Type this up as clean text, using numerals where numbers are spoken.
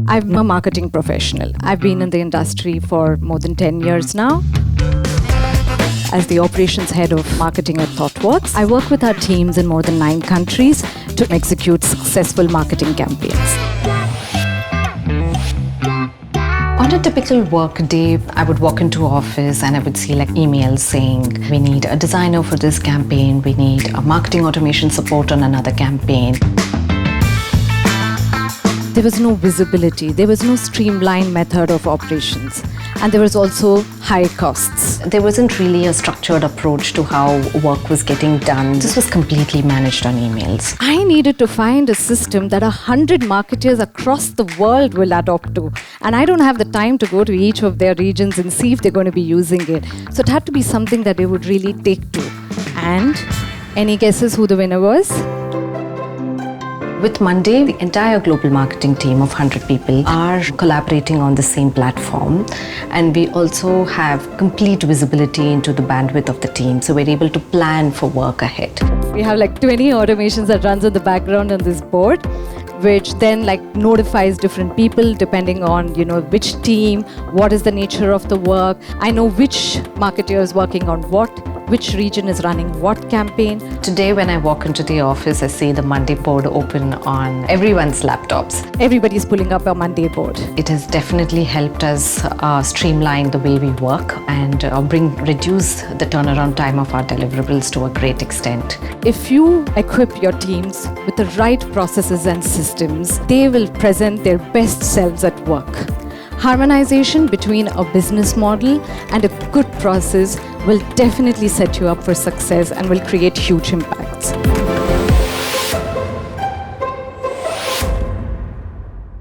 I'm a marketing professional. I've been in the industry for more than 10 years now. As the operations head of marketing at ThoughtWorks, I work with our teams in more than 9 countries to execute successful marketing campaigns. On a typical work day, I would walk into office and I would see emails saying, we need a designer for this campaign, we need a marketing automation support on another campaign. There was no visibility, there was no streamlined method of operations, and there was also high costs. There wasn't really a structured approach to how work was getting done. This was completely managed on emails. I needed to find a system that 100 marketers across the world will adopt to, and I don't have the time to go to each of their regions and see if they're going to be using it. So it had to be something that they would really take to. And any guesses who the winner was? With Monday, the entire global marketing team of 100 people are collaborating on the same platform, and we also have complete visibility into the bandwidth of the team, so we're able to plan for work ahead. We have 20 automations that runs in the background on this board, which then notifies different people depending on which team, what is the nature of the work. I know which marketer is working on what, which region is running what campaign. Today when I walk into the office, I see the Monday board open on everyone's laptops. Everybody's pulling up a Monday board. It has definitely helped us streamline the way we work and reduce the turnaround time of our deliverables to a great extent. If you equip your teams with the right processes and systems, they will present their best selves at work. Harmonization between a business model and a good process will definitely set you up for success and will create huge impacts.